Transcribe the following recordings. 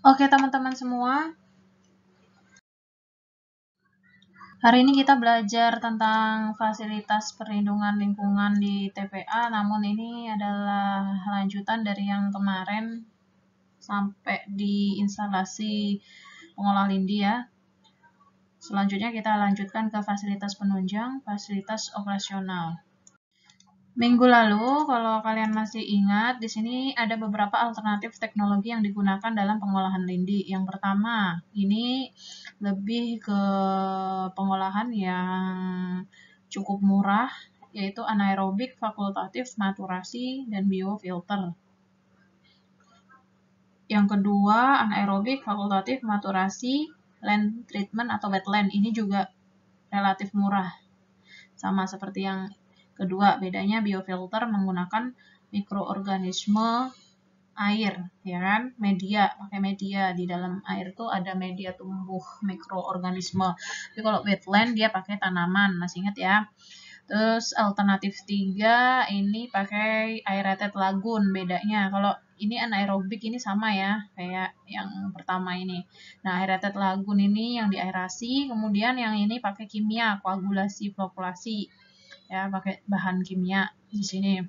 Oke teman-teman semua, hari ini kita belajar tentang fasilitas perlindungan lingkungan di TPA, namun ini adalah lanjutan dari yang kemarin sampai di instalasi pengolah lindi ya. Selanjutnya kita lanjutkan ke fasilitas penunjang, fasilitas operasional. Minggu lalu, kalau kalian masih ingat, di sini ada beberapa alternatif teknologi yang digunakan dalam pengolahan lindi. Yang pertama, ini lebih ke pengolahan yang cukup murah, yaitu anaerobik, fakultatif, maturasi, dan biofilter. Yang kedua, anaerobik, fakultatif, maturasi, land treatment atau wetland. Ini juga relatif murah. Sama seperti yang kedua, bedanya biofilter menggunakan mikroorganisme air, ya kan? Media, pakai media. Di dalam air tuh ada media tumbuh mikroorganisme. Tapi kalau wetland dia pakai tanaman, masih ingat ya? Terus alternatif 3 ini pakai aerated lagoon. Bedanya kalau ini anaerobik ini sama ya, kayak yang pertama ini. Nah, aerated lagoon ini yang diaerasi, kemudian yang ini pakai kimia, koagulasi, flokkulasi. Ya, pakai bahan kimia di sini.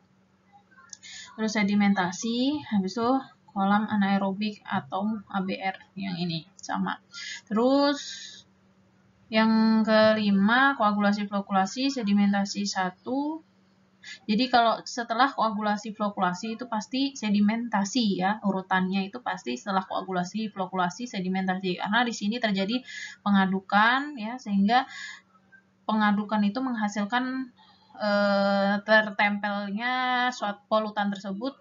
Terus sedimentasi, habis itu kolam anaerobik atau ABR yang ini sama. Terus yang kelima, koagulasi flokkulasi, sedimentasi 1. Jadi kalau setelah koagulasi flokkulasi itu pasti sedimentasi ya, urutannya itu pasti setelah koagulasi flokkulasi sedimentasi, karena di sini terjadi pengadukan ya, sehingga pengadukan itu menghasilkan tertempelnya suatu polutan tersebut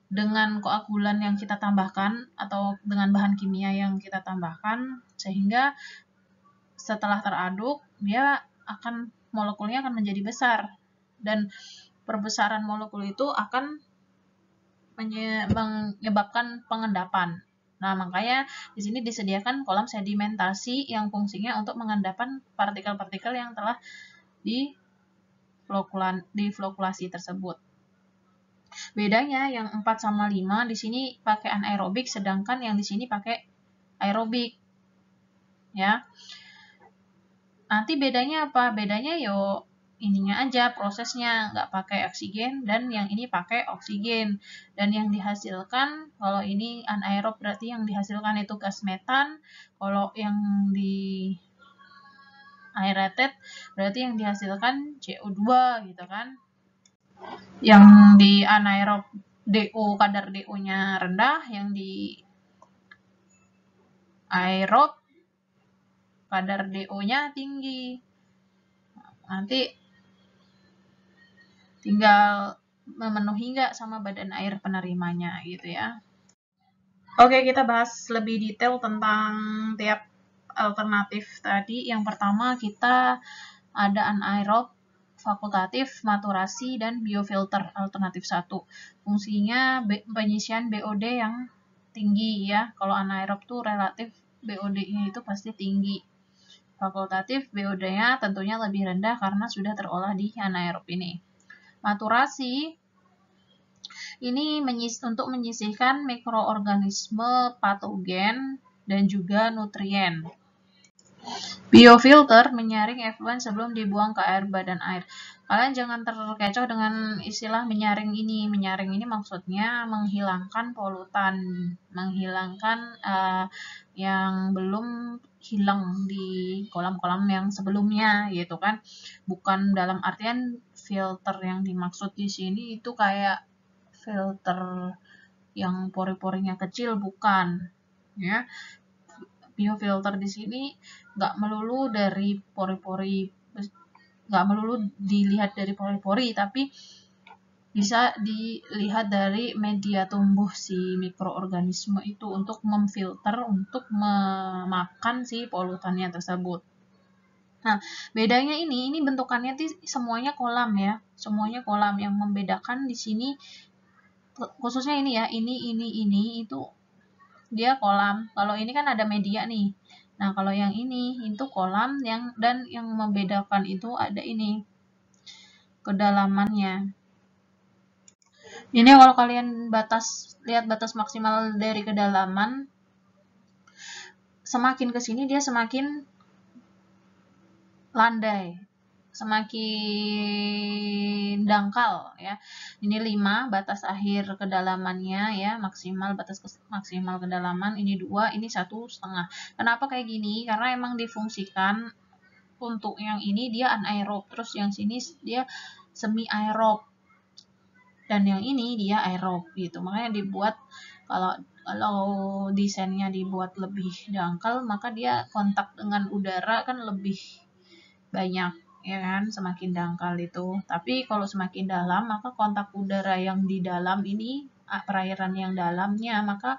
dengan koagulan yang kita tambahkan atau dengan bahan kimia yang kita tambahkan, sehingga setelah teraduk dia akan molekulnya akan menjadi besar, dan perbesaran molekul itu akan menyebabkan pengendapan. Nah, makanya di sini disediakan kolam sedimentasi yang fungsinya untuk mengendapkan partikel-partikel yang telah diflokulasi tersebut. Bedanya yang 4 sama 5 di sini pakai anaerobik, sedangkan yang di sini pakai aerobik. Ya. Nanti bedanya apa? Bedanya yuk ininya aja, prosesnya nggak pakai oksigen, dan yang ini pakai oksigen. Dan yang dihasilkan, kalau ini anaerob berarti yang dihasilkan itu gas metan, kalau yang di aerated berarti yang dihasilkan CO2 gitu kan. Yang di anaerob DO, kadar DO-nya rendah, yang di aerob kadar DO-nya tinggi. Nanti tinggal memenuhi nggak sama badan air penerimanya gitu ya. Oke, kita bahas lebih detail tentang tiap alternatif tadi. Yang pertama kita ada anaerob, fakultatif, maturasi, dan biofilter alternatif 1. Fungsinya penyisian BOD yang tinggi ya. Kalau anaerob tuh relatif BOD-nya itu pasti tinggi. Fakultatif BOD-nya tentunya lebih rendah karena sudah terolah di anaerob ini. Maturasi ini untuk menyisihkan mikroorganisme patogen dan juga nutrien. Biofilter menyaring efluent sebelum dibuang ke air badan air. Kalian jangan terkecoh dengan istilah menyaring ini. Menyaring ini maksudnya menghilangkan polutan, menghilangkan yang belum hilang di kolam-kolam yang sebelumnya gitu kan. Bukan dalam artian filter yang dimaksud di sini itu kayak filter yang pori-porinya kecil, bukan ya. Biofilter di sini nggak melulu dari pori-pori, nggak melulu dilihat dari pori-pori, tapi bisa dilihat dari media tumbuh si mikroorganisme itu untuk memfilter, untuk memakan si polutannya tersebut. Nah, bedanya ini bentukannya semuanya kolam ya, semuanya kolam. Yang membedakan di sini khususnya ini ya, ini itu dia kolam. Kalau ini kan ada media nih. Nah, kalau yang ini itu kolam, dan yang membedakan itu ada ini kedalamannya. Ini kalau kalian lihat batas maksimal dari kedalaman semakin ke sini dia semakin landai, semakin dangkal ya. Ini 5 batas akhir kedalamannya ya, batas maksimal kedalaman, ini 2, ini 1,5. Kenapa kayak gini? Karena emang difungsikan untuk yang ini dia anaerob, terus yang sini dia semi aerob, dan yang ini dia aerob gitu. Makanya dibuat kalau desainnya dibuat lebih dangkal, maka dia kontak dengan udara kan lebih banyak ya kan, semakin dangkal itu. Tapi kalau semakin dalam, maka kontak udara yang di dalam ini, perairan yang dalamnya, maka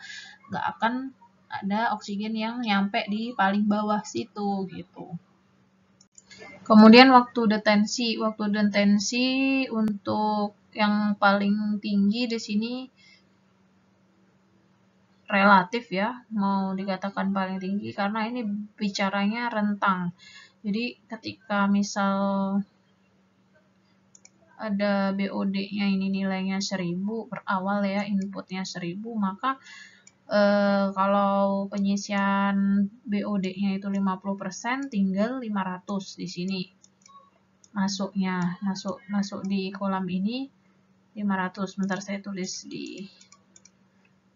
nggak akan ada oksigen yang nyampe di paling bawah situ gitu. Kemudian waktu detensi untuk yang paling tinggi di sini relatif ya, mau dikatakan paling tinggi karena ini bicaranya rentang. Jadi ketika misal ada BOD-nya ini nilainya 1000 berawal ya, inputnya 1000, maka kalau penyisian BOD-nya itu 50%, tinggal 500 di sini. Masuk di kolam ini 500. Bentar saya tulis di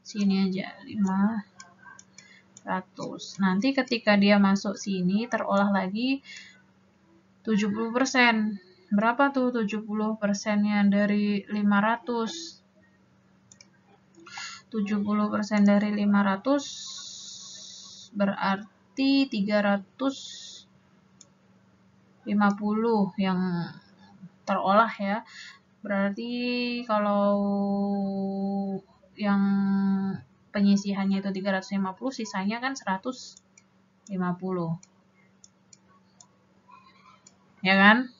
sini aja 500. Nanti ketika dia masuk sini terolah lagi 70%. Berapa tuh 70%-nya dari 500? 70% dari 500 berarti 350 yang terolah ya. Berarti kalau yang penyisihannya itu 350, sisanya kan 150. Ya kan?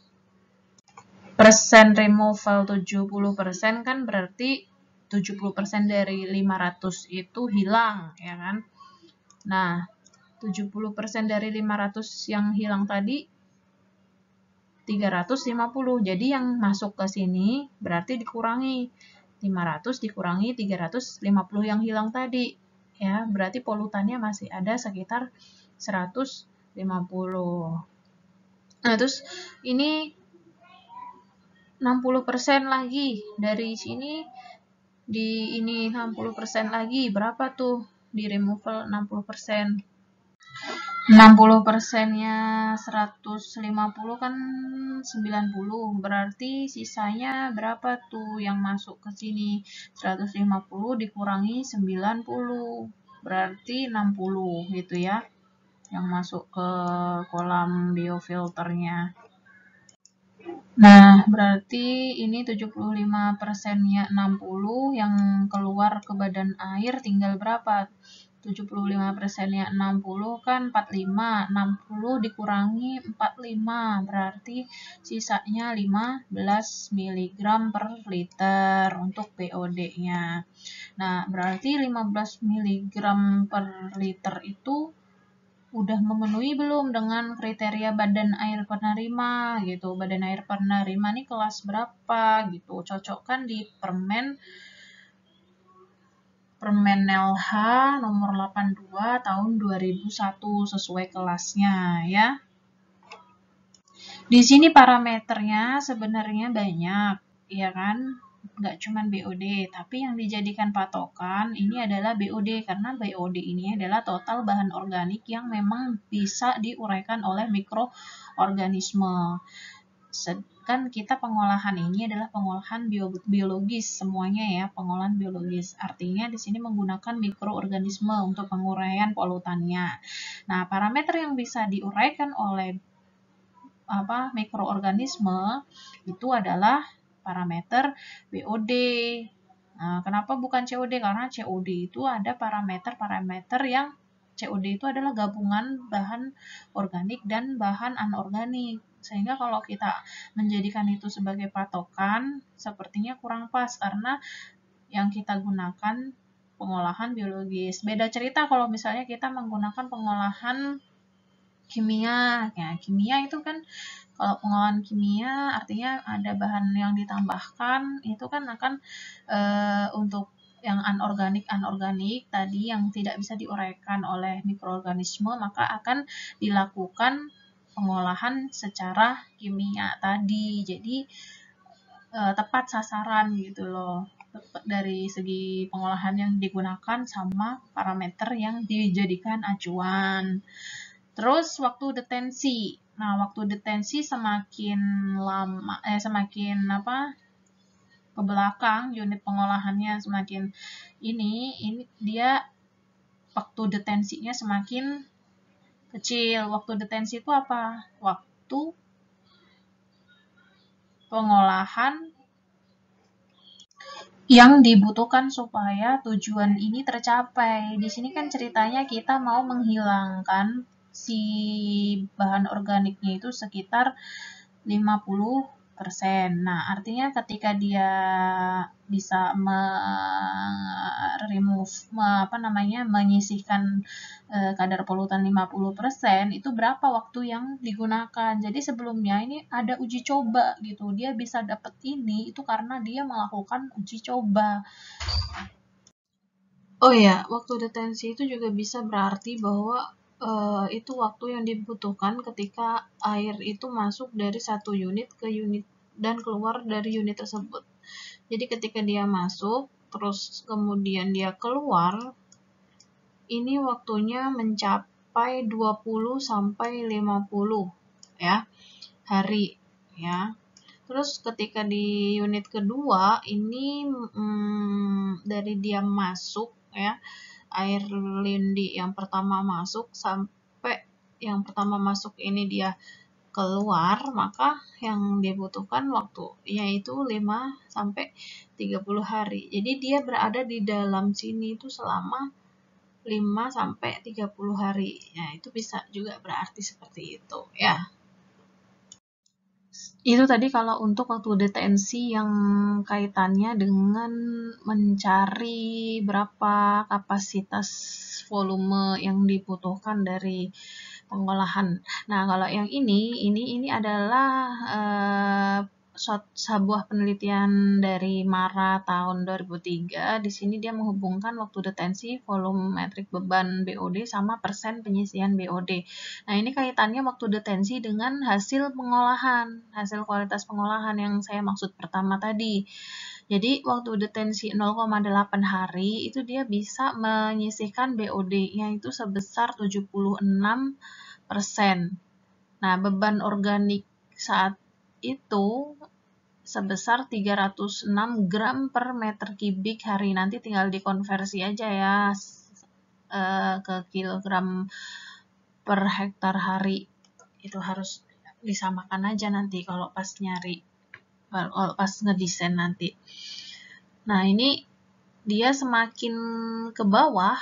Persen removal 70% kan berarti 70% dari 500 itu hilang, ya kan? Nah, 70% dari 500 yang hilang tadi 350. Jadi yang masuk ke sini berarti dikurangi 500 dikurangi 350 yang hilang tadi. Ya, berarti polutannya masih ada sekitar 150. Nah, terus ini 60% lagi dari sini, di ini 60% lagi, berapa tuh di removal 60%? 60%-nya 150 kan 90, berarti sisanya berapa tuh yang masuk ke sini? 150 dikurangi 90, berarti 60 gitu ya, yang masuk ke kolam biofilternya. Nah, berarti ini 75%-nya 60, yang keluar ke badan air tinggal berapa? 75%-nya 60 kan 45, 60 dikurangi 45, berarti sisanya 15 mg per liter untuk BOD-nya. Nah, berarti 15 mg per liter itu udah memenuhi belum dengan kriteria badan air penerima gitu. Badan air penerima ini kelas berapa gitu. Cocokkan di permen LH nomor 82 tahun 2001 sesuai kelasnya ya. Di sini parameternya sebenarnya banyak, ya kan? Nggak cuma BOD, tapi yang dijadikan patokan ini adalah BOD, karena BOD ini adalah total bahan organik yang memang bisa diuraikan oleh mikroorganisme. Kan kita pengolahan ini adalah pengolahan biologis semuanya ya, pengolahan biologis. Artinya di sini menggunakan mikroorganisme untuk penguraian polutannya. Nah, parameter yang bisa diuraikan oleh mikroorganisme itu adalah parameter BOD. Nah, kenapa bukan COD? Karena COD itu ada parameter-parameter yang COD itu adalah gabungan bahan organik dan bahan anorganik. Sehingga kalau kita menjadikan itu sebagai patokan, sepertinya kurang pas karena yang kita gunakan pengolahan biologis. Beda cerita kalau misalnya kita menggunakan pengolahan kimia. Ya, kimia itu kan kalau pengolahan kimia artinya ada bahan yang ditambahkan, itu kan akan untuk yang anorganik tadi yang tidak bisa diuraikan oleh mikroorganisme, maka akan dilakukan pengolahan secara kimia tadi. Jadi tepat sasaran gitu loh dari segi pengolahan yang digunakan sama parameter yang dijadikan acuan. Terus waktu detensi. Nah, waktu detensi semakin lama semakin ke belakang unit pengolahannya semakin ini dia waktu detensinya semakin kecil. Waktu detensi itu apa? Waktu pengolahan yang dibutuhkan supaya tujuan ini tercapai. Di sini kan ceritanya kita mau menghilangkan si bahan organiknya itu sekitar 50%. Nah, artinya ketika dia bisa menyisihkan kadar polutan 50%, itu berapa waktu yang digunakan. Jadi sebelumnya ini ada uji coba gitu. Dia bisa dapat ini itu karena dia melakukan uji coba. Oh ya, waktu detensi itu juga bisa berarti bahwa itu waktu yang dibutuhkan ketika air itu masuk dari satu unit ke unit dan keluar dari unit tersebut. Jadi ketika dia masuk, terus kemudian dia keluar, ini waktunya mencapai 20 sampai 50 ya, hari ya. Terus ketika di unit kedua ini dari dia masuk ya, air lindi yang pertama masuk sampai yang pertama masuk ini dia keluar, maka yang dibutuhkan waktu yaitu 5 sampai 30 hari. Jadi dia berada di dalam sini itu selama 5 sampai 30 hari. Ya, itu bisa juga berarti seperti itu ya. Itu tadi kalau untuk waktu detensi yang kaitannya dengan mencari berapa kapasitas volume yang dibutuhkan dari pengolahan. Nah, kalau yang ini adalah sebuah penelitian dari Mara tahun 2003. Di sini dia menghubungkan waktu detensi, volumetrik beban BOD sama persen penyisian BOD. Nah, ini kaitannya waktu detensi dengan hasil pengolahan, hasil kualitas pengolahan yang saya maksud pertama tadi. Jadi, waktu detensi 0,8 hari itu dia bisa menyisihkan BOD-nya itu sebesar 76%. Nah, beban organik saat itu sebesar 306 gram per meter kubik hari. Nanti tinggal dikonversi aja ya ke kilogram per hektar hari. Itu harus disamakan aja nanti kalau pas nyari, kalau pas ngedesain nanti. Nah, ini dia semakin ke bawah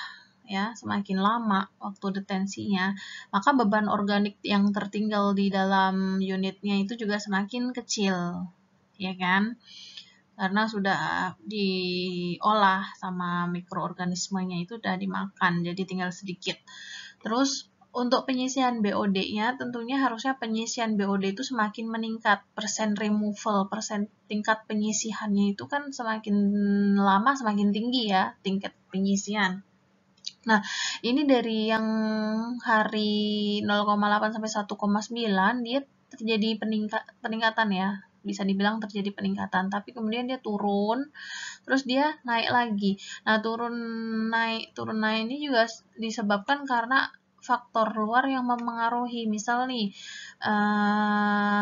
ya, semakin lama waktu detensinya, maka beban organik yang tertinggal di dalam unitnya itu juga semakin kecil, ya kan? Karena sudah diolah sama mikroorganismenya itu udah dimakan, jadi tinggal sedikit. Terus untuk penyisian BOD-nya tentunya harusnya penyisian BOD itu semakin meningkat, persen removal, persen tingkat penyisihannya itu kan semakin lama semakin tinggi ya tingkat penyisian. Nah, ini dari yang hari 0,8 sampai 1,9 dia terjadi peningkatan ya. Bisa dibilang terjadi peningkatan, tapi kemudian dia turun, terus dia naik lagi. Nah, turun naik ini juga disebabkan karena faktor luar yang mempengaruhi. Misal nih,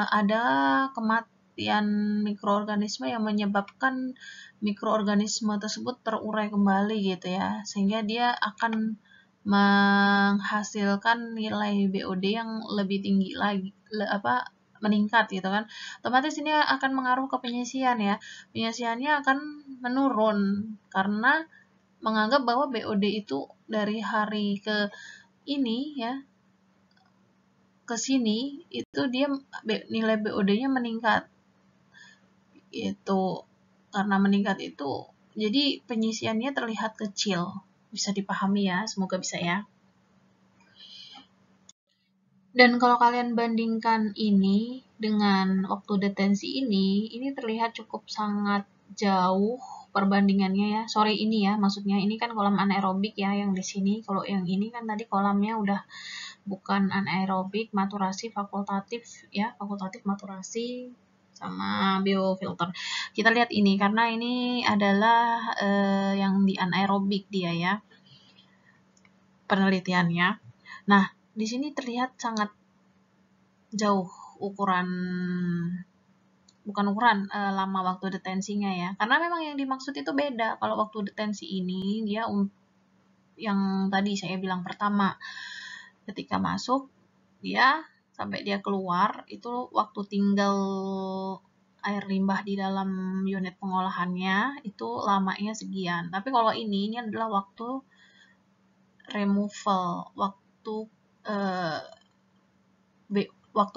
ada kematian mikroorganisme yang menyebabkan mikroorganisme tersebut terurai kembali gitu ya, sehingga dia akan menghasilkan nilai BOD yang lebih tinggi lagi, meningkat gitu kan. Otomatis ini akan mengaruh ke penyisian ya. Penyisiannya akan menurun karena menganggap bahwa BOD itu dari hari ke ini ya, ke sini itu dia nilai BOD-nya meningkat. Itu karena meningkat itu jadi penyisiannya terlihat kecil. Bisa dipahami ya, semoga bisa ya. Dan kalau kalian bandingkan ini dengan waktu detensi ini terlihat cukup sangat jauh perbandingannya ya. Sorry ini ya, maksudnya ini kan kolam anaerobik ya yang di sini. Kalau yang ini kan tadi kolamnya udah bukan anaerobik, maturasi fakultatif ya, fakultatif maturasi sama biofilter. Kita lihat ini karena ini adalah yang di anaerobik dia ya penelitiannya. Nah, di sini terlihat sangat jauh ukuran bukan ukuran lama waktu detensinya ya, karena memang yang dimaksud itu beda. Kalau waktu detensi ini dia yang tadi saya bilang pertama, ketika masuk dia sampai dia keluar itu waktu tinggal air limbah di dalam unit pengolahannya itu lamanya sekian. Tapi kalau ini adalah waktu removal, waktu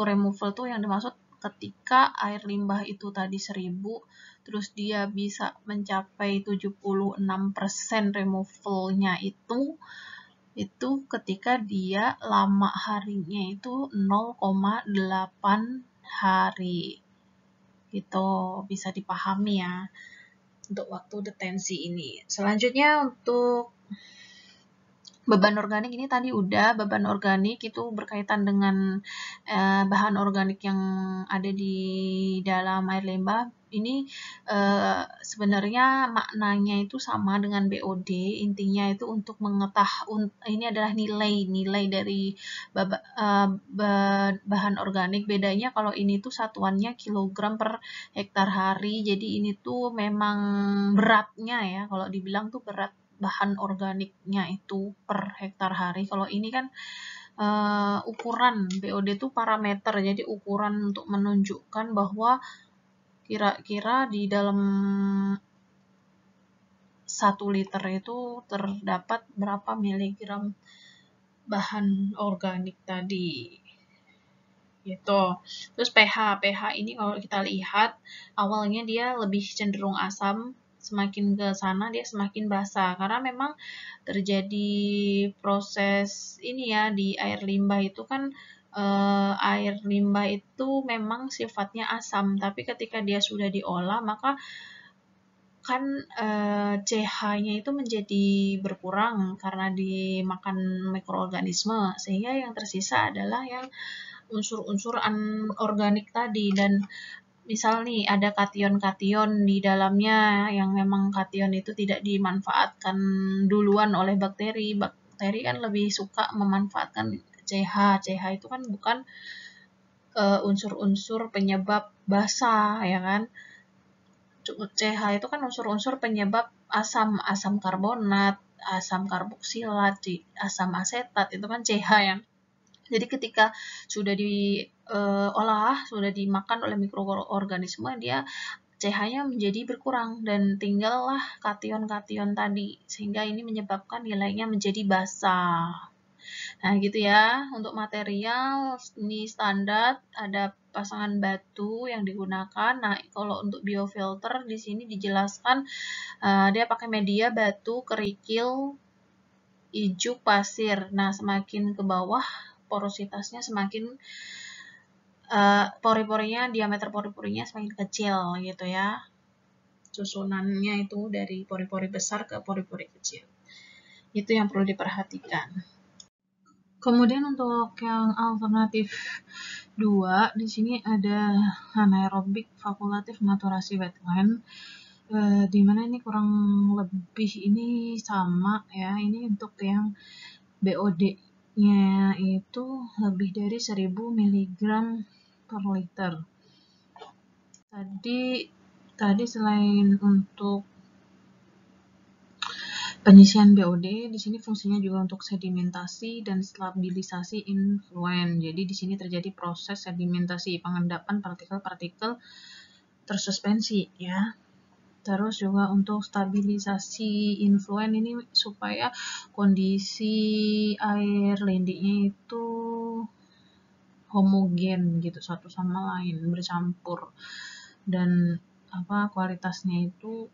removal tuh yang dimaksud ketika air limbah itu tadi 1000, terus dia bisa mencapai 76% removalnya itu ketika dia lama harinya itu 0,8 hari. Gitu, bisa dipahami ya untuk waktu detensi ini. Selanjutnya untuk beban organik ini tadi udah, beban organik itu berkaitan dengan bahan organik yang ada di dalam air limbah. Ini sebenarnya maknanya itu sama dengan BOD, intinya itu untuk ini adalah nilai dari bahan organik. Bedanya kalau ini tuh satuannya kilogram per hektar hari, jadi ini tuh memang beratnya ya, kalau dibilang tuh berat bahan organiknya itu per hektar hari. Kalau ini kan ukuran BOD itu parameter, jadi ukuran untuk menunjukkan bahwa kira-kira di dalam 1 liter itu terdapat berapa miligram bahan organik tadi gitu. Terus pH ini kalau kita lihat awalnya dia lebih cenderung asam, semakin ke sana dia semakin basah karena memang terjadi proses ini ya di air limbah itu kan air limbah itu memang sifatnya asam, tapi ketika dia sudah diolah maka kan CH-nya itu menjadi berkurang karena dimakan mikroorganisme, sehingga yang tersisa adalah yang unsur-unsur anorganik tadi. Dan misal nih ada kation-kation di dalamnya yang memang kation itu tidak dimanfaatkan duluan oleh bakteri. Bakteri kan lebih suka memanfaatkan CH. CH itu kan bukan unsur-unsur penyebab basa ya kan. CH itu kan unsur-unsur penyebab asam karbonat, asam karboksilat, asam asetat, itu kan CH ya. Jadi ketika sudah diolah, sudah dimakan oleh mikroorganisme, dia CH-nya menjadi berkurang dan tinggallah kation-kation tadi, sehingga ini menyebabkan nilainya menjadi basa. Nah gitu ya, untuk material ini standar, ada pasangan batu yang digunakan. Nah kalau untuk biofilter di sini dijelaskan dia pakai media batu, kerikil, ijuk, pasir. Nah semakin ke bawah porositasnya semakin pori-porinya, diameter pori-porinya semakin kecil gitu ya. Susunannya itu dari pori-pori besar ke pori-pori kecil. Itu yang perlu diperhatikan. Kemudian untuk yang alternatif 2, di sini ada anaerobik fakultatif maturasi wetland, di mana ini kurang lebih ini sama ya. Ini untuk yang BOD-nya itu lebih dari 1000 mg per liter. Tadi selain untuk penyisian BOD, di sini fungsinya juga untuk sedimentasi dan stabilisasi influen. Jadi di sini terjadi proses sedimentasi, pengendapan partikel-partikel tersuspensi ya. Terus juga untuk stabilisasi influen ini supaya kondisi air lendiknya itu homogen gitu, satu sama lain, bercampur, dan kualitasnya itu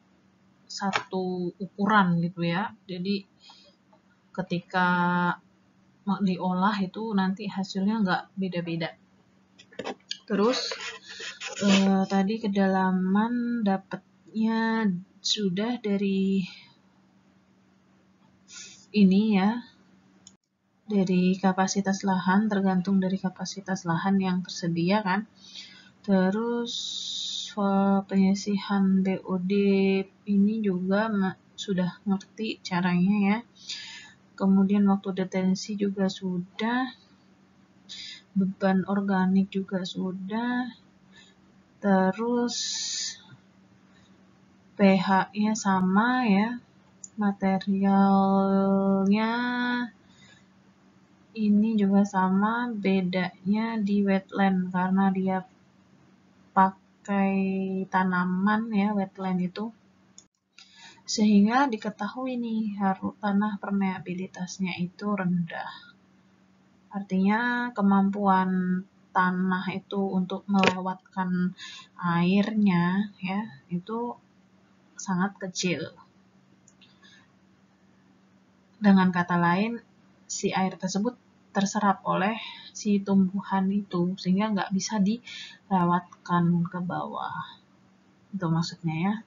satu ukuran gitu ya. Jadi ketika diolah itu nanti hasilnya nggak beda-beda. Terus tadi kedalaman dapatnya sudah dari ini ya, dari kapasitas lahan, tergantung dari kapasitas lahan yang tersedia kan. Terus penyisihan BOD ini juga sudah ngerti caranya ya. Kemudian waktu detensi juga sudah, beban organik juga sudah, terus pH-nya sama ya, materialnya ini juga sama, bedanya di wetland karena dia pakai tanaman ya, wetland itu, sehingga diketahui nih tanah permeabilitasnya itu rendah. Artinya kemampuan tanah itu untuk melewatkan airnya ya itu sangat kecil. Dengan kata lain, si air tersebut terserap oleh si tumbuhan itu sehingga nggak bisa dilewatkan ke bawah. Itu maksudnya ya.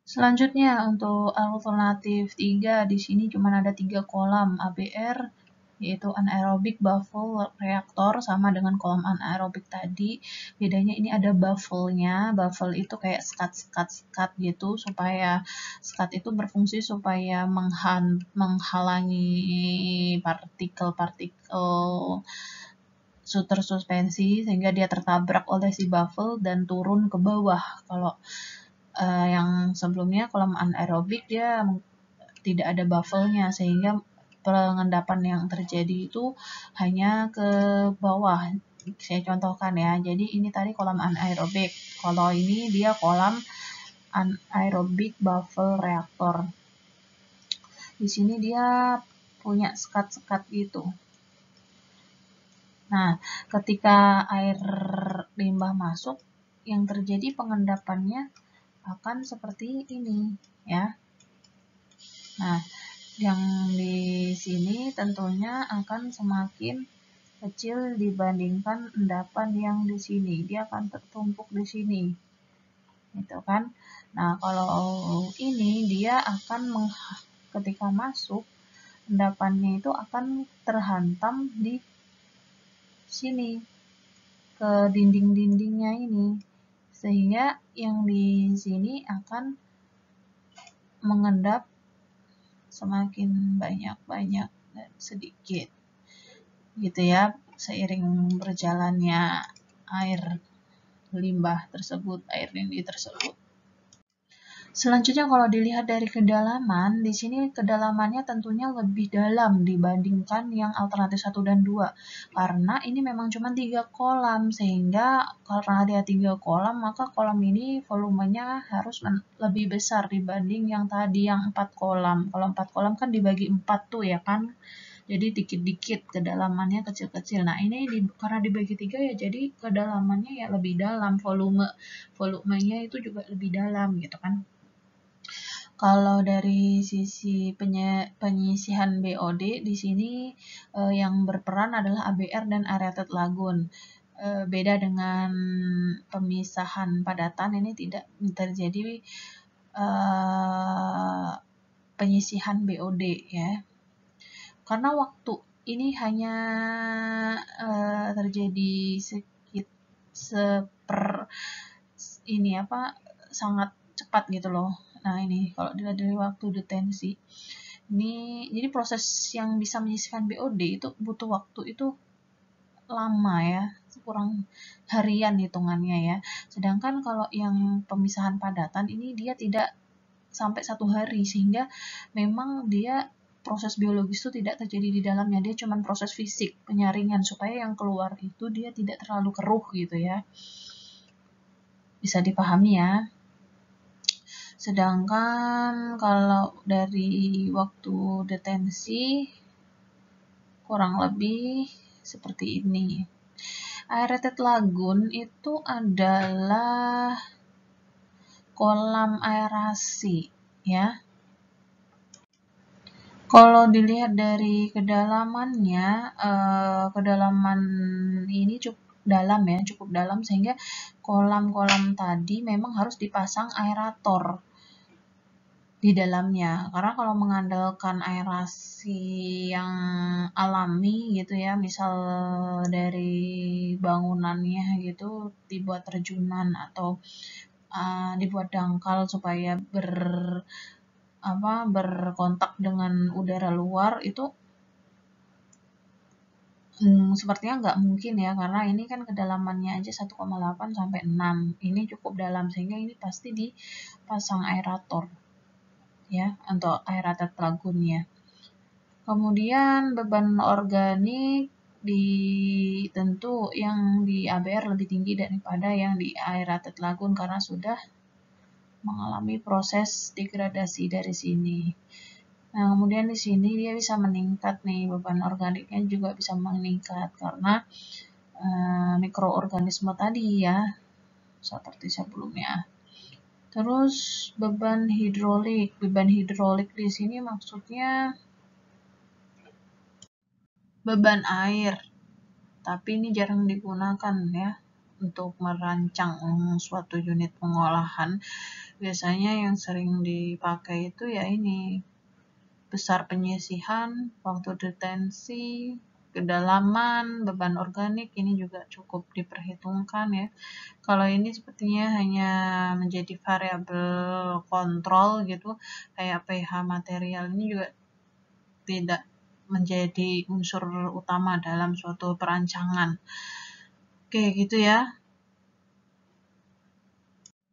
Selanjutnya untuk alternatif 3, di sini cuma ada 3 kolam ABR, yaitu anaerobic baffle reaktor, sama dengan kolam anaerobik tadi. Bedanya ini ada baffle-nya. Baffle itu kayak sekat gitu, supaya sekat itu berfungsi supaya menghalangi partikel-partikel tersuspensi sehingga dia tertabrak oleh si baffle dan turun ke bawah. Kalau yang sebelumnya kolam anaerobik dia tidak ada baffle-nya sehingga pengendapan yang terjadi itu hanya ke bawah. Saya contohkan ya. Jadi ini tadi kolam anaerobik. Kalau ini dia kolam anaerobic baffle reaktor. Di sini dia punya sekat-sekat gitu. Nah, ketika air limbah masuk, yang terjadi pengendapannya akan seperti ini ya. Nah, yang di sini tentunya akan semakin kecil dibandingkan endapan yang di sini. Dia akan tertumpuk di sini. Gitu kan? Nah, kalau ini dia akan ketika masuk, endapannya itu akan terhantam di sini ke dinding-dindingnya ini. Sehingga yang di sini akan mengendap semakin banyak dan sedikit gitu ya, seiring berjalannya air limbah tersebut, air lindi tersebut. Selanjutnya kalau dilihat dari kedalaman, di sini kedalamannya tentunya lebih dalam dibandingkan yang alternatif 1 dan 2. Karena ini memang cuma 3 kolam, sehingga karena ada 3 kolam, maka kolam ini volumenya harus lebih besar dibanding yang tadi yang 4 kolam. Kalau 4 kolam kan dibagi 4 tuh ya kan. Jadi dikit-dikit kedalamannya kecil-kecil. Nah, ini karena dibagi 3 ya jadi kedalamannya ya lebih dalam, volumenya itu juga lebih dalam gitu kan. Kalau dari sisi penyisihan BOD di sini yang berperan adalah ABR dan aerated lagoon. Beda dengan pemisahan padatan, ini tidak terjadi penyisihan BOD ya. Karena waktu ini hanya terjadi sangat cepat gitu loh. Nah, ini kalau dilihat dari waktu detensi. Ini jadi proses yang bisa menyisihkan BOD itu butuh waktu itu lama ya, kurang harian hitungannya ya. Sedangkan kalau yang pemisahan padatan ini dia tidak sampai 1 hari, sehingga memang dia proses biologis itu tidak terjadi di dalamnya, dia cuma proses fisik penyaringan supaya yang keluar itu dia tidak terlalu keruh gitu ya. Bisa dipahami ya. Sedangkan kalau dari waktu detensi kurang lebih seperti ini. Aerated lagoon itu adalah kolam aerasi ya. Kalau dilihat dari kedalamannya, kedalaman ini dalam ya, cukup dalam, sehingga kolam-kolam tadi memang harus dipasang aerator di dalamnya. Karena kalau mengandalkan aerasi yang alami gitu ya, misal dari bangunannya gitu dibuat terjunan atau dibuat dangkal supaya berkontak dengan udara luar, itu sepertinya nggak mungkin ya, karena ini kan kedalamannya aja 1,8 sampai 6. Ini cukup dalam, sehingga ini pasti dipasang aerator ya, untuk aerated lagoonnya. Kemudian beban organik tentu yang di ABR lebih tinggi daripada yang di aerated lagoon karena sudah mengalami proses degradasi dari sini. Nah, kemudian di sini dia bisa meningkat nih, beban organiknya juga bisa meningkat karena mikroorganisme tadi ya, seperti sebelumnya. Terus beban hidrolik di sini maksudnya beban air, tapi ini jarang digunakan ya untuk merancang suatu unit pengolahan. Biasanya yang sering dipakai itu ya ini, besar penyisihan, waktu detensi, kedalaman, beban organik, ini juga cukup diperhitungkan ya. Kalau ini sepertinya hanya menjadi variabel kontrol gitu, kayak pH material ini juga tidak menjadi unsur utama dalam suatu perancangan. Oke, gitu ya.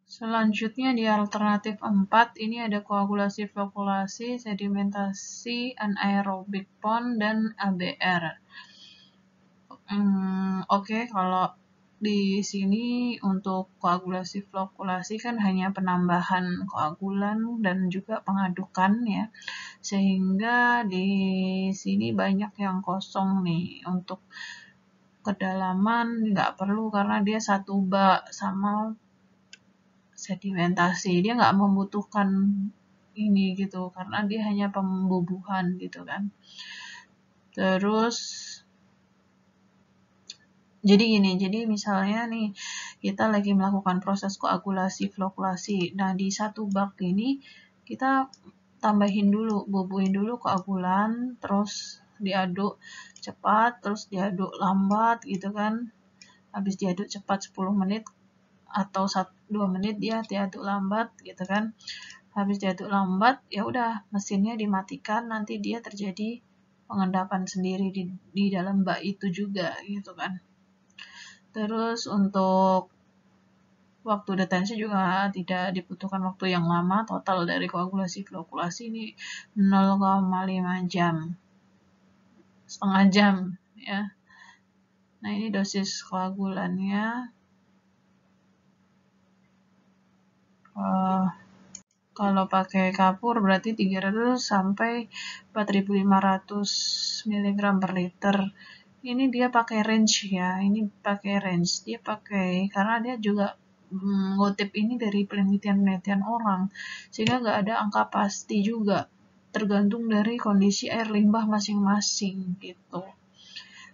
Selanjutnya di alternatif 4, ini ada koagulasi, flokulasi, sedimentasi, anaerobic pond, dan ABR. Oke, kalau di sini untuk koagulasi, flokulasi kan hanya penambahan koagulan dan juga pengadukan ya, sehingga di sini banyak yang kosong nih. Untuk kedalaman nggak perlu karena dia satu bak sama sedimentasi, dia nggak membutuhkan ini gitu karena dia hanya pembubuhan gitu kan. Terus jadi gini, jadi misalnya nih kita lagi melakukan proses koagulasi, flokulasi. Nah, di satu bak ini kita tambahin dulu, bubuhin dulu koagulan, terus diaduk cepat, terus diaduk lambat gitu kan. Habis diaduk cepat 10 menit atau 2 menit dia diaduk lambat gitu kan. Habis diaduk lambat, ya udah mesinnya dimatikan, nanti dia terjadi pengendapan sendiri di dalam bak itu juga gitu kan. Terus untuk waktu detensi juga tidak dibutuhkan waktu yang lama. Total dari koagulasi flokulasi ini 0,5 jam, setengah jam ya. Nah, ini dosis koagulannya. Kalau pakai kapur berarti 300 sampai 4.500 mg per liter. Ini dia pakai range ya, ini pakai range. Dia pakai karena dia juga ngutip ini dari penelitian-penelitian orang, sehingga nggak ada angka pasti juga, tergantung dari kondisi air limbah masing-masing gitu.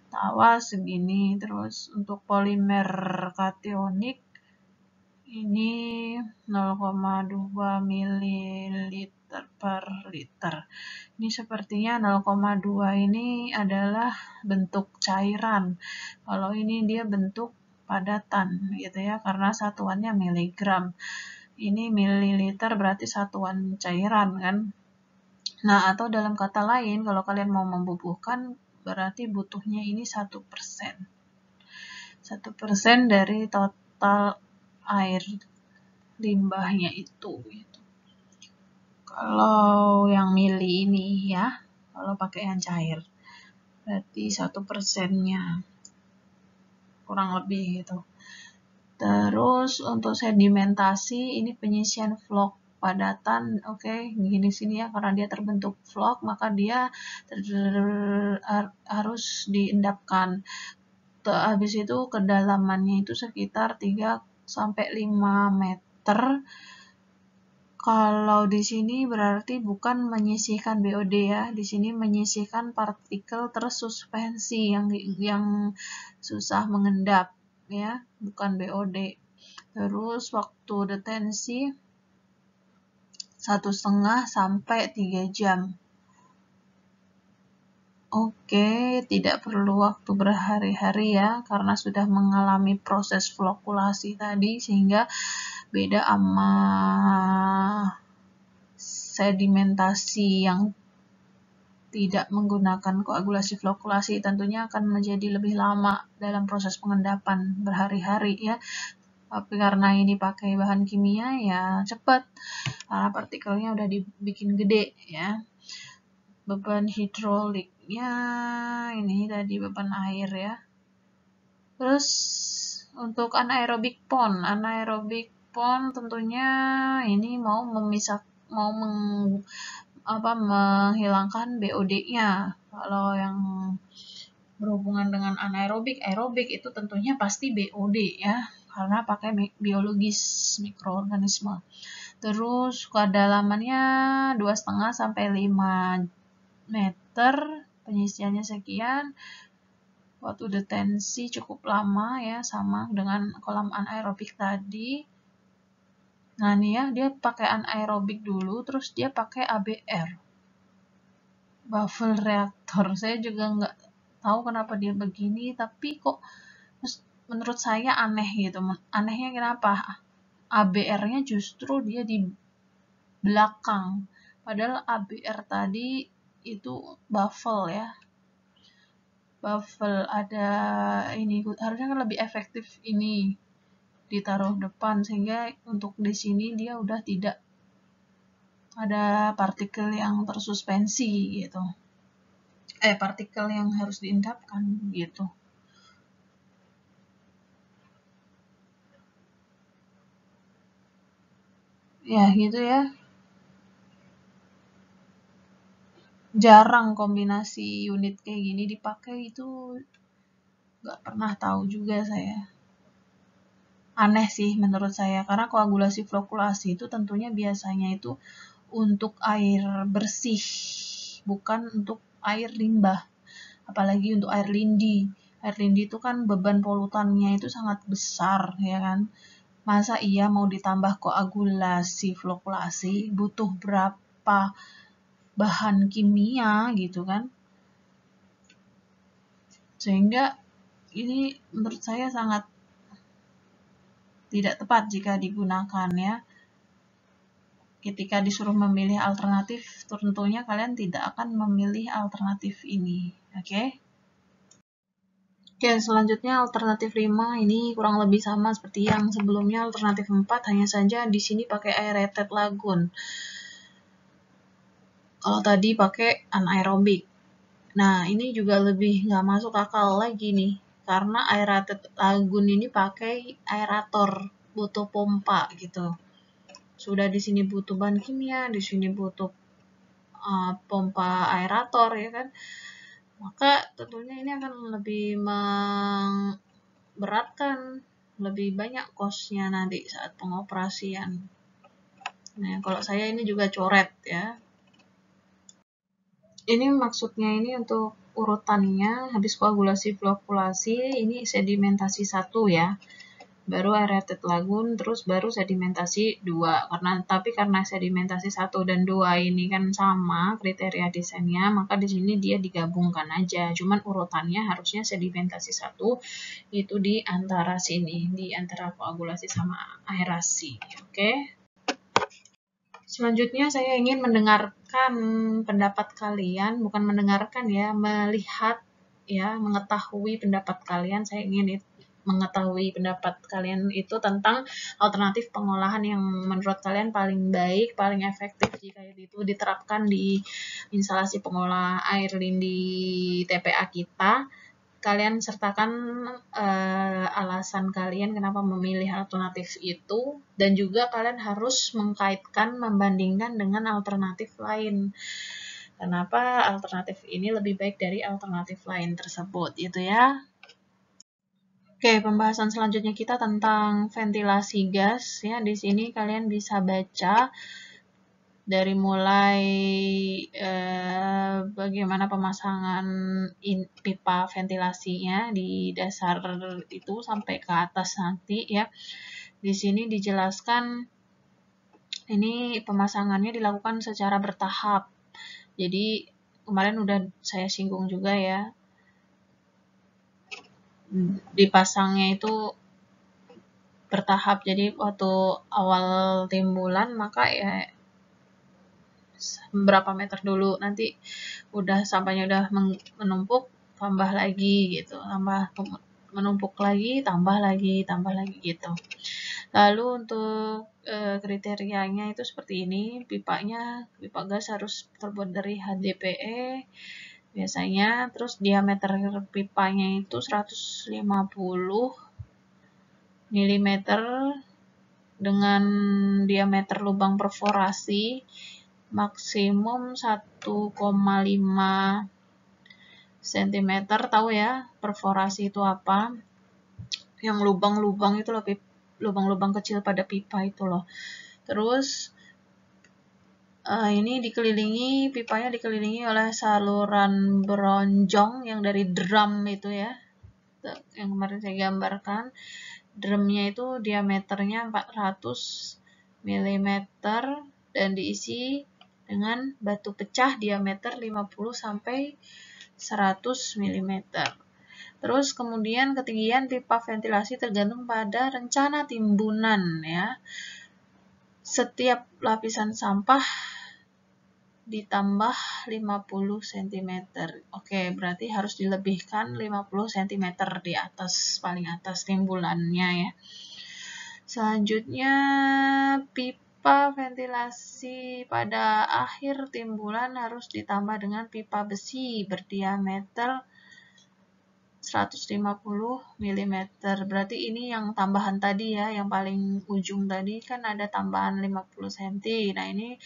Tawa segini. Terus untuk polimer kationik ini 0,2 ml per liter. Ini sepertinya 0,2 ini adalah bentuk cairan. Kalau ini dia bentuk padatan gitu ya, karena satuannya miligram. Ini mililiter berarti satuan cairan kan. Nah, atau dalam kata lain, kalau kalian mau membubuhkan berarti butuhnya ini 1%. 1% dari total air limbahnya itu gitu. Kalau yang mili ini ya, kalau pakai yang cair berarti 1%-nya kurang lebih gitu. Terus untuk sedimentasi ini penyisian vlog padatan, oke, gini sini ya, karena dia terbentuk vlog maka dia harus diendapkan. Habis itu kedalamannya itu sekitar 3-5 meter. Kalau di sini berarti bukan menyisihkan BOD ya, di sini menyisihkan partikel tersuspensi yang susah mengendap ya, bukan BOD. Terus waktu detensi 1,5 sampai 3 jam. Oke, tidak perlu waktu berhari-hari ya, karena sudah mengalami proses flokulasi tadi, sehingga beda sama sedimentasi yang tidak menggunakan koagulasi flokulasi, tentunya akan menjadi lebih lama dalam proses pengendapan berhari-hari ya. Tapi karena ini pakai bahan kimia ya cepat, karena partikelnya udah dibikin gede ya. Beban hidroliknya ini tadi beban air ya. Terus untuk anaerobic pond tentunya ini mau menghilangkan BOD-nya. Kalau yang berhubungan dengan aerobik itu tentunya pasti BOD ya, karena pakai biologis mikroorganisme. Terus kedalamannya 2,5 sampai 5 meter, penyisiannya sekian. Waktu detensi cukup lama ya, sama dengan kolam anaerobik tadi. Nah nih ya, dia pakai anaerobik dulu, terus dia pakai ABR, baffle reaktor. Saya juga nggak tahu kenapa dia begini, tapi kok menurut saya aneh gitu. Anehnya kenapa? ABR-nya justru dia di belakang, padahal ABR tadi itu baffle ya, baffle ada ini, harusnya kan lebih efektif ini ditaruh depan, sehingga untuk di sini dia udah tidak ada partikel yang tersuspensi gitu, partikel yang harus diendapkan gitu. Ya gitu ya. Jarang kombinasi unit kayak gini dipakai, itu nggak pernah tahu juga saya. Aneh sih menurut saya, karena koagulasi flokulasi itu tentunya biasanya itu untuk air bersih, bukan untuk air limbah. Apalagi untuk air lindi. Air lindi itu kan beban polutannya itu sangat besar ya kan. Masa iya mau ditambah koagulasi flokulasi butuh berapa bahan kimia gitu kan, sehingga ini menurut saya sangat tidak tepat jika digunakan ya. Ketika disuruh memilih alternatif, tentunya kalian tidak akan memilih alternatif ini, oke? Oke, selanjutnya alternatif 5 ini kurang lebih sama seperti yang sebelumnya, alternatif 4, hanya saja di sini pakai aerated lagoon. Kalau tadi pakai anaerobik. Nah, ini juga lebih nggak masuk akal lagi nih, karena aerated lagoon ini pakai aerator, butuh pompa gitu. Sudah di sini butuh bahan kimia, di sini butuh pompa aerator ya kan. Maka tentunya ini akan lebih memberatkan, lebih banyak cost-nya nanti saat pengoperasian. Nah, kalau saya ini juga coret ya. Ini maksudnya ini untuk urutannya, habis koagulasi flokulasi, ini sedimentasi 1 ya. Baru aerated lagoon, terus baru sedimentasi 2. Karena sedimentasi 1 dan 2 ini kan sama kriteria desainnya, maka di sini dia digabungkan aja. Cuman urutannya harusnya sedimentasi 1 itu di antara sini, di antara koagulasi sama aerasi. Oke. Selanjutnya saya ingin mendengarkan pendapat kalian, bukan mendengarkan ya, melihat ya, mengetahui pendapat kalian. Saya ingin mengetahui pendapat kalian itu tentang alternatif pengolahan yang menurut kalian paling baik, paling efektif jika itu diterapkan di instalasi pengolah air lindi TPA kita. Kalian sertakan alasan kalian kenapa memilih alternatif itu, dan juga kalian harus mengkaitkan, membandingkan dengan alternatif lain. Kenapa alternatif ini lebih baik dari alternatif lain tersebut, gitu ya. Oke, pembahasan selanjutnya kita tentang ventilasi gas ya. Di sini kalian bisa baca dari mulai bagaimana pemasangan pipa ventilasinya di dasar itu sampai ke atas nanti ya. Di sini dijelaskan ini pemasangannya dilakukan secara bertahap. Jadi kemarin udah saya singgung juga ya, dipasangnya itu bertahap. Jadi waktu awal timbulan maka ya berapa meter dulu, nanti udah sampahnya udah menumpuk tambah lagi gitu, tambah menumpuk lagi tambah lagi gitu. Lalu untuk kriterianya itu seperti ini, pipa gas harus terbuat dari HDPE biasanya, terus diameter pipanya itu 150 mm dengan diameter lubang perforasi maksimum 1,5 cm. Tahu ya perforasi itu apa? Yang lubang-lubang itu loh, lubang-lubang kecil pada pipa itu loh. Terus ini pipanya dikelilingi oleh saluran bronjong yang dari drum itu ya, yang kemarin saya gambarkan. Drumnya itu diameternya 400 mm dan diisi dengan batu pecah diameter 50 sampai 100 mm. Terus kemudian ketinggian pipa ventilasi tergantung pada rencana timbunan ya. Setiap lapisan sampah ditambah 50 cm. Oke, berarti harus dilebihkan 50 cm di atas, paling atas timbulannya ya. Selanjutnya, pipa ventilasi pada akhir timbulan harus ditambah dengan pipa besi berdiameter 150 mm. Berarti ini yang tambahan tadi ya, yang paling ujung tadi kan ada tambahan 50 cm. Nah, ini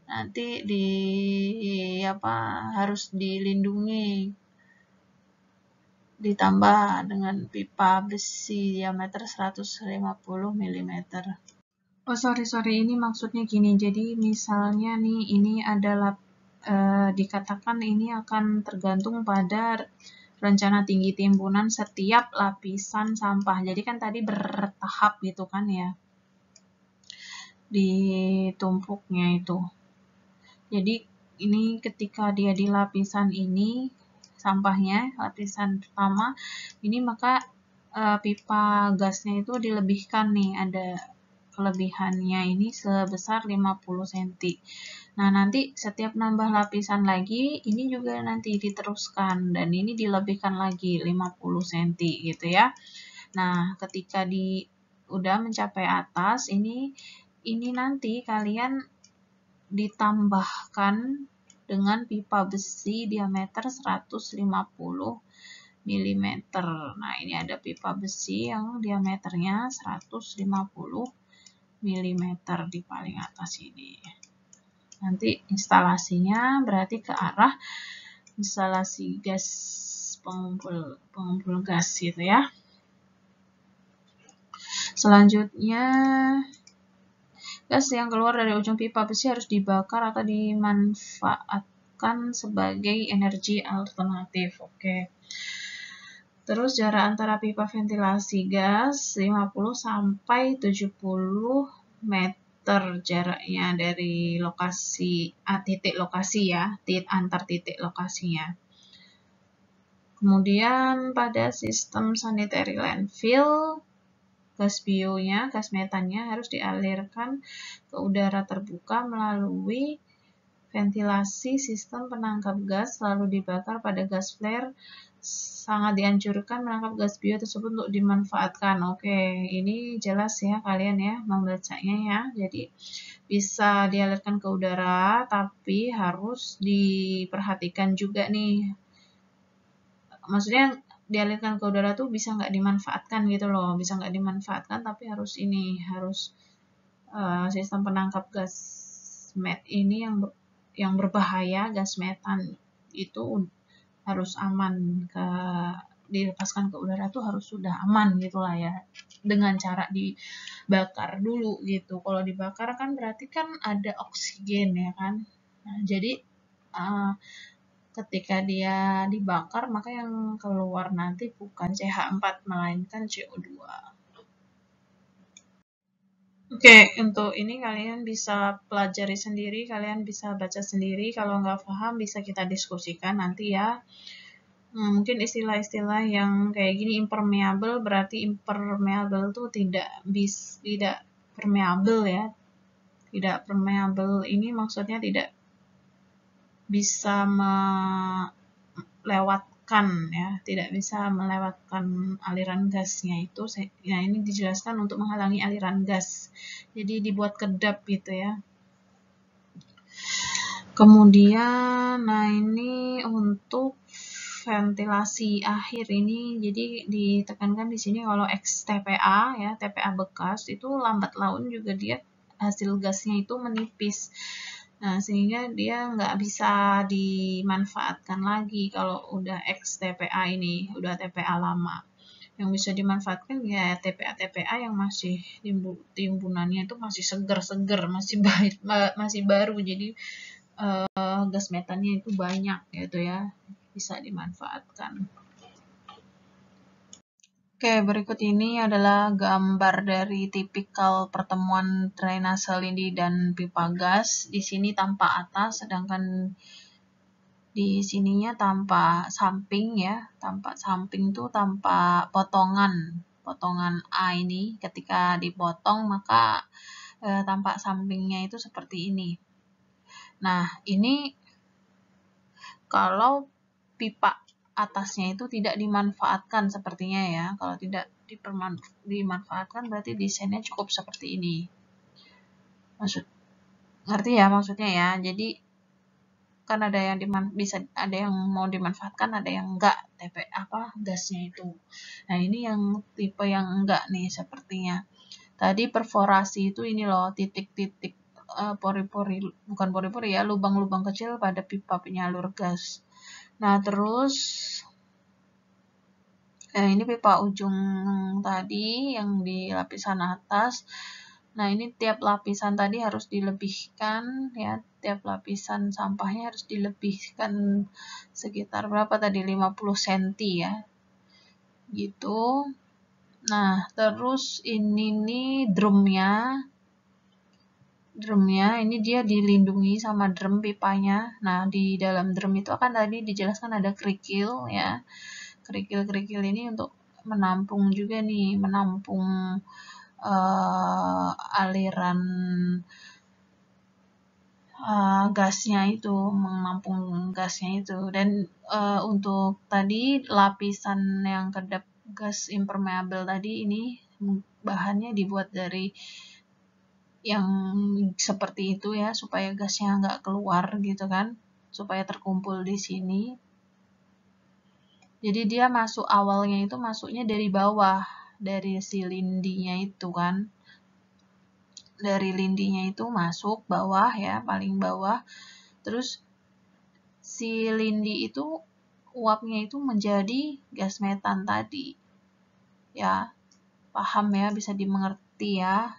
nanti harus dilindungi, ditambah dengan pipa besi diameter 150 mm. Oh sorry, ini maksudnya gini, jadi misalnya nih ini adalah dikatakan ini akan tergantung pada rencana tinggi timbunan setiap lapisan sampah. Jadi kan tadi bertahap gitu kan ya, ditumpuknya itu. Jadi ini ketika dia di lapisan ini sampahnya, lapisan pertama ini, maka pipa gasnya itu dilebihkan nih, ada kelebihannya ini sebesar 50 cm. Nah, nanti setiap nambah lapisan lagi, ini juga nanti diteruskan dan ini dilebihkan lagi 50 cm gitu ya. Nah, ketika udah mencapai atas, ini nanti kalian ditambahkan dengan pipa besi diameter 150 mm. Nah, ini ada pipa besi yang diameternya 150 mm di paling atas ini. Nanti instalasinya berarti ke arah instalasi gas pengumpul gas gitu ya. Selanjutnya, gas yang keluar dari ujung pipa besi harus dibakar atau dimanfaatkan sebagai energi alternatif. Oke. Terus jarak antara pipa ventilasi gas 50 sampai 70 meter jaraknya dari lokasi titik lokasi ya, antar titik lokasinya. Kemudian pada sistem sanitary landfill, gas bionya, gas metannya harus dialirkan ke udara terbuka melalui ventilasi sistem penangkap gas lalu dibakar pada gas flare. Sangat dianjurkan menangkap gas bio tersebut untuk dimanfaatkan. Oke, ini jelas ya kalian ya membacanya ya. Jadi bisa dialirkan ke udara, tapi harus diperhatikan juga nih. Maksudnya dialirkan ke udara tuh bisa nggak dimanfaatkan gitu loh, bisa nggak dimanfaatkan tapi harus sistem penangkap gas ini yang berbahaya, gas metan itu harus aman ke dilepaskan ke udara tuh harus sudah aman gitulah ya, dengan cara dibakar dulu gitu. Kalau dibakar kan berarti kan ada oksigen ya kan. Nah, jadi ketika dia dibakar maka yang keluar nanti bukan CH4 melainkan CO2. Oke, untuk ini kalian bisa pelajari sendiri, kalian bisa baca sendiri. Kalau nggak paham bisa kita diskusikan nanti ya. Mungkin istilah-istilah yang kayak gini, impermeable, berarti impermeable itu tidak permeable ya. Tidak permeable ini maksudnya tidak bisa melewatkan ya, tidak bisa melewatkan aliran gasnya itu. Nah, ini dijelaskan untuk menghalangi aliran gas. Jadi dibuat kedap gitu ya. Kemudian, nah ini untuk ventilasi akhir ini, jadi ditekankan di sini kalau ex-TPA ya, TPA bekas itu lambat laun juga dia hasil gasnya itu menipis. Nah, sehingga dia nggak bisa dimanfaatkan lagi kalau udah ex-TPA ini, udah TPA lama. Yang bisa dimanfaatkan ya TPA-TPA yang masih timbunannya itu masih seger-seger, masih baru, jadi gas metannya itu banyak gitu ya, bisa dimanfaatkan. Oke, berikut ini adalah gambar dari tipikal pertemuan drainase lindi dan pipa gas. Di sini tanpa atas, sedangkan di sininya tanpa samping ya. Tanpa samping itu tanpa potongan A ini. Ketika dipotong maka tampak sampingnya itu seperti ini. Nah, ini kalau pipa atasnya itu tidak dimanfaatkan sepertinya ya. Kalau tidak dimanfaatkan berarti desainnya cukup seperti ini. Ngerti ya maksudnya ya. Jadi kan ada yang ada yang mau dimanfaatkan, ada yang enggak gasnya itu. Nah, ini yang tipe yang enggak nih sepertinya. Tadi perforasi itu ini loh, titik-titik pori-pori, bukan pori-pori ya, lubang-lubang kecil pada pipa penyalur gas. Nah, terus ini pipa ujung tadi yang di lapisan atas. Nah, ini tiap lapisan tadi harus dilebihkan ya, tiap lapisan sampahnya harus dilebihkan sekitar berapa tadi, 50 cm ya. Gitu. Nah, terus ini nih drumnya ini dia dilindungi sama drum pipanya. Nah, di dalam drum itu akan tadi dijelaskan ada kerikil ya. Kerikil-kerikil ini untuk menampung juga nih, menampung aliran gasnya itu, menampung gasnya itu. Dan untuk tadi lapisan yang kedap gas impermeable tadi ini bahannya dibuat dari yang seperti itu ya, supaya gasnya nggak keluar gitu kan, supaya terkumpul di sini. Jadi dia awalnya itu masuknya dari bawah, dari si lindinya itu kan. Dari lindinya itu masuk bawah ya, paling bawah. Terus si lindi itu uapnya itu menjadi gas metan tadi. Ya, paham ya, bisa dimengerti ya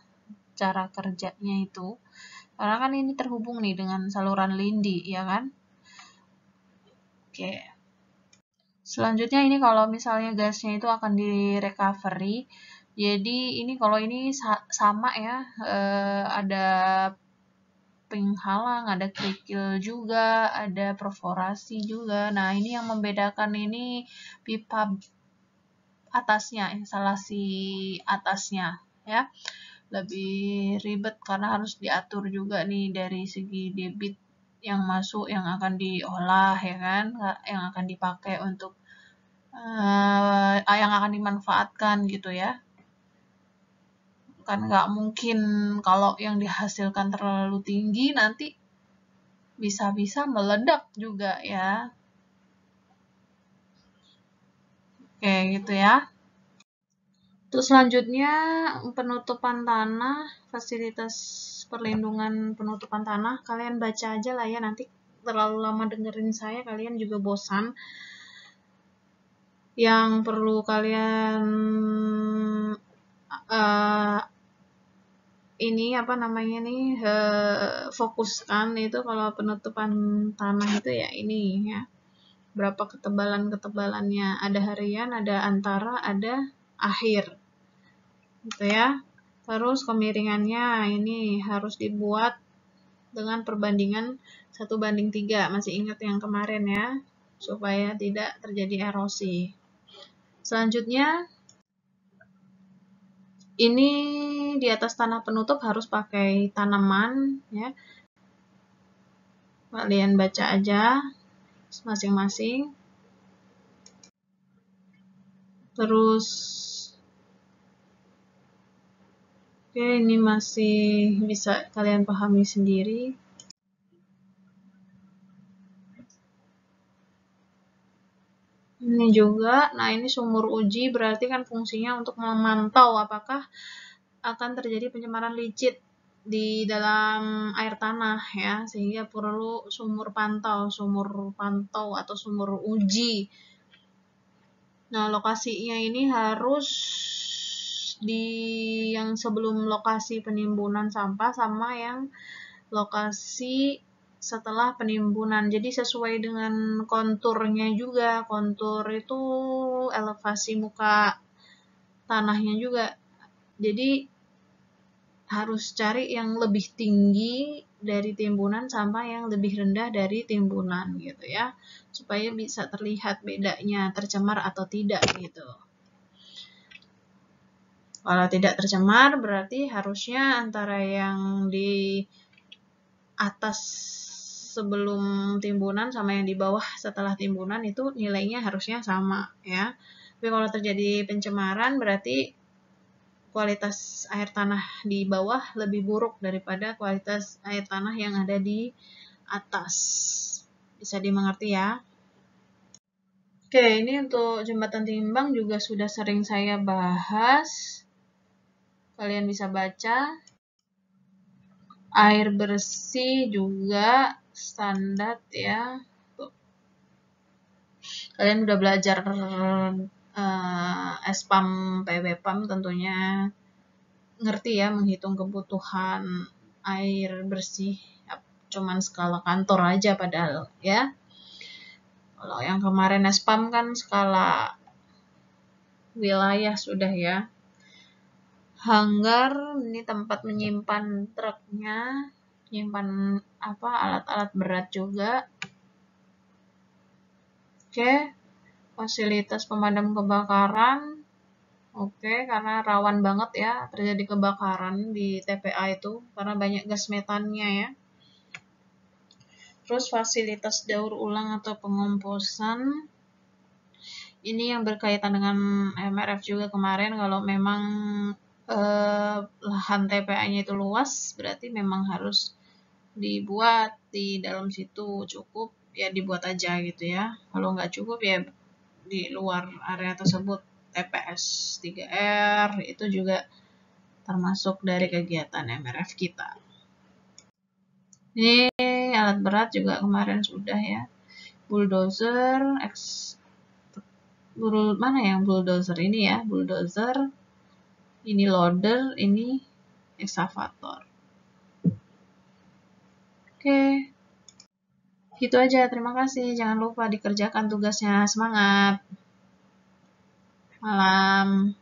cara kerjanya itu. Karena kan ini terhubung nih dengan saluran lindi, ya kan? Oke. Selanjutnya ini kalau misalnya gasnya itu akan di-recovery. Jadi ini kalau ini sama ya, ada penghalang, ada kerikil juga, ada perforasi juga. Nah, ini yang membedakan ini pipa atasnya, instalasi atasnya ya. Lebih ribet karena harus diatur juga nih dari segi debit yang masuk, yang akan diolah ya kan, yang akan dipakai untuk yang akan dimanfaatkan gitu ya. Kan nggak mungkin kalau yang dihasilkan terlalu tinggi nanti bisa-bisa meledak juga ya. Oke gitu ya. Terus selanjutnya penutupan tanah, fasilitas perlindungan penutupan tanah. Kalian baca aja lah ya, nanti terlalu lama dengerin saya kalian juga bosan. Yang perlu kalian ini apa namanya nih fokuskan itu kalau penutupan tanah itu ya ini ya. Berapa ketebalannya, ada harian, ada antara, ada akhir. Gitu ya. Terus kemiringannya ini harus dibuat dengan perbandingan 1:3. Masih ingat yang kemarin ya, supaya tidak terjadi erosi. Selanjutnya, ini di atas tanah penutup harus pakai tanaman ya. Kalian baca aja masing-masing. Terus oke, ini masih bisa kalian pahami sendiri. Ini juga, nah ini sumur uji berarti kan fungsinya untuk memantau apakah akan terjadi pencemaran licin di dalam air tanah ya, sehingga perlu sumur pantau atau sumur uji. Nah, lokasinya ini harus di yang sebelum lokasi penimbunan sampah sama yang lokasi setelah penimbunan. Jadi sesuai dengan konturnya juga. Kontur itu elevasi muka tanahnya juga. Jadi harus cari yang lebih tinggi dari timbunan sama yang lebih rendah dari timbunan gitu ya. Supaya bisa terlihat bedanya tercemar atau tidak gitu. Kalau tidak tercemar berarti harusnya antara yang di atas sebelum timbunan sama yang di bawah setelah timbunan itu nilainya harusnya sama ya. Tapi kalau terjadi pencemaran berarti kualitas air tanah di bawah lebih buruk daripada kualitas air tanah yang ada di atas. Bisa dimengerti ya. Oke, ini untuk jembatan timbang juga sudah sering saya bahas. Kalian bisa baca. Air bersih juga standar ya. Tuh. Kalian udah belajar SPAM, PWPAM tentunya ngerti ya menghitung kebutuhan air bersih. Cuman skala kantor aja padahal ya. Kalau yang kemarin SPAM kan skala wilayah sudah ya. Hanggar ini tempat menyimpan truknya, menyimpan alat-alat berat juga. Oke, fasilitas pemadam kebakaran. Oke, karena rawan banget ya terjadi kebakaran di TPA itu karena banyak gas metannya ya. Terus fasilitas daur ulang atau pengomposan. Ini yang berkaitan dengan MRF juga kemarin, kalau memang lahan TPA-nya itu luas, berarti memang harus dibuat di dalam situ, cukup ya dibuat aja gitu ya. Kalau nggak cukup ya di luar area tersebut. TPS 3R itu juga termasuk dari kegiatan MRF kita. Ini alat berat juga kemarin sudah ya. Bulldozer, mana yang bulldozer ini ya? Bulldozer, ini loader, ini ekskavator. Oke. Gitu aja, terima kasih. Jangan lupa dikerjakan tugasnya. Semangat. Malam.